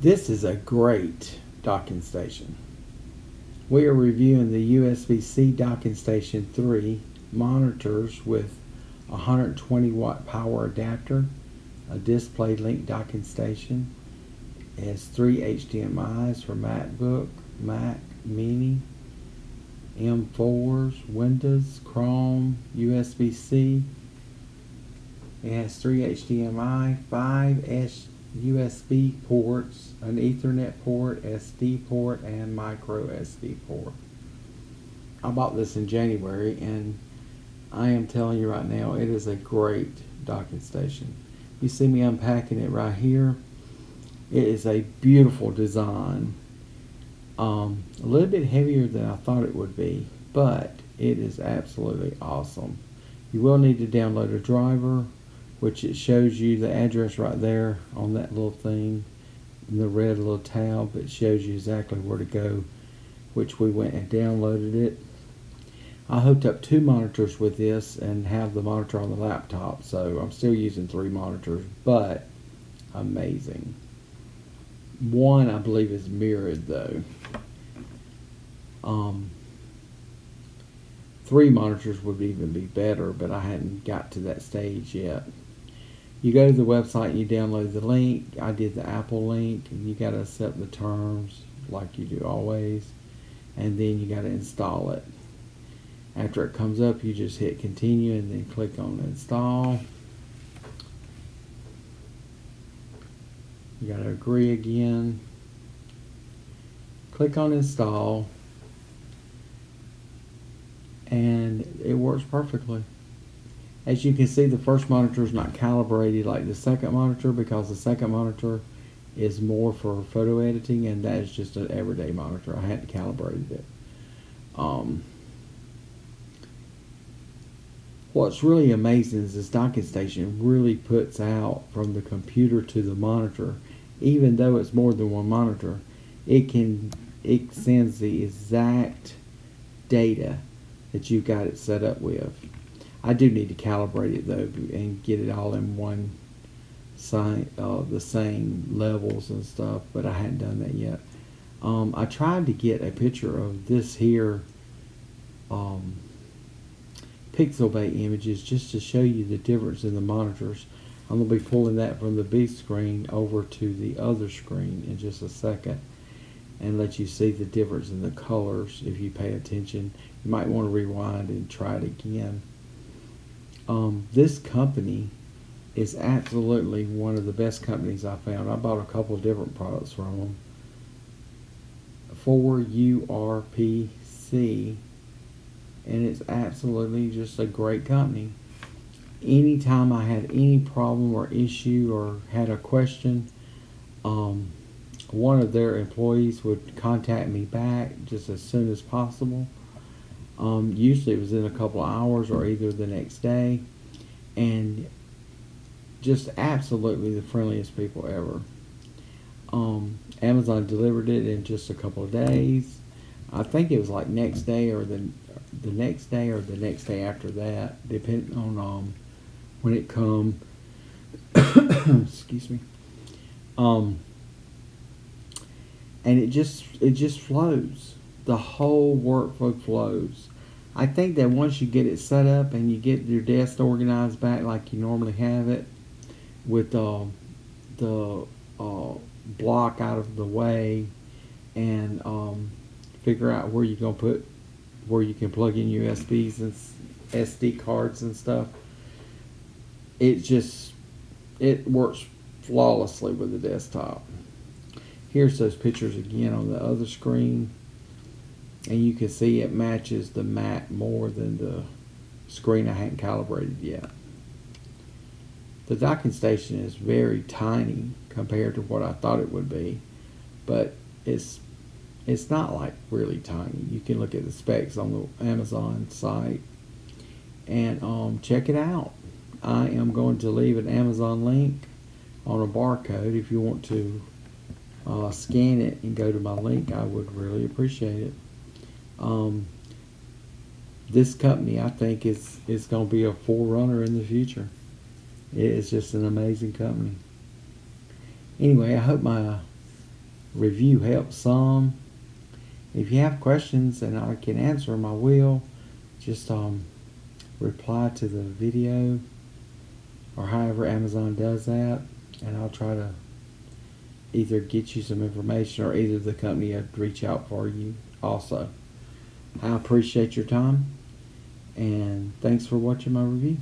This is a great docking station. We are reviewing the USB-C docking station 3 monitors with 120 watt power adapter, a display link docking station. It has 3 HDMIs for MacBook, Mac Mini, M4s, Windows, Chrome, USB-C. It has 3 HDMI, 5 USB ports, an Ethernet port, SD port, and micro SD port. I bought this in January, and I am telling you right now, it is a great docking station. You see me unpacking it right here. It is a beautiful design. A little bit heavier than I thought it would be, but it is absolutely awesome. You will need to download a driver, which it shows you the address right there on that little thing, in the red little tab. It shows you exactly where to go, which we went and downloaded it. I hooked up 2 monitors with this and have the monitor on the laptop, so I'm still using 3 monitors, but amazing. One, I believe, is mirrored though. 3 monitors would even be better, but I hadn't got to that stage yet. You go to the website and you download the link. I did the Apple link, and you got to accept the terms like you do always, and then you got to install it. After it comes up, you just hit continue and then click on install. You got to agree again. Click on install, and it works perfectly. As you can see, the first monitor is not calibrated like the second monitor, because the second monitor is more for photo editing, and that is just an everyday monitor. I hadn't calibrated it. What's really amazing is this docking station really puts out from the computer to the monitor. Even though it's more than one monitor, it sends the exact data that you got it set up with. I do need to calibrate it though and get it all in one the same levels and stuff, but I hadn't done that yet. I tried to get a picture of this here Pixelbay images just to show you the difference in the monitors. I'm going to be pulling that from the B screen over to the other screen in just a second and let you see the difference in the colors if you pay attention. You might want to rewind and try it again. This company is absolutely one of the best companies I found. I bought a couple of different products from them. 4URPC, and it's absolutely just a great company. Anytime I had any problem or issue or had a question, one of their employees would contact me back just as soon as possible. Usually it was in a couple of hours or either the next day, and just absolutely the friendliest people ever. Amazon delivered it in just a couple of days. I think it was like next day or the next day or the next day after that, depending on when it come. Excuse me. And it just flows. The whole workflow flows. I think that once you get it set up and you get your desk organized back like you normally have it, with the block out of the way, and figure out where you're gonna put, where you can plug in USBs and SD cards and stuff. It works flawlessly with the desktop. Here's those pictures again on the other screen, and you can see it matches the Mac more than the screen I hadn't calibrated yet. The docking station is very tiny compared to what I thought it would be, but it's not like really tiny. You can look at the specs on the Amazon site and check it out. I am going to leave an Amazon link on a barcode. If you want to scan it and go to my link, I would really appreciate it. This company, I think, is going to be a forerunner in the future. It is just an amazing company. Anyway, I hope my review helps some. If you have questions and I can answer them, I will. Just reply to the video or however Amazon does that, and I'll try to either get you some information or either the company would reach out for you also. I appreciate your time, and thanks for watching my review.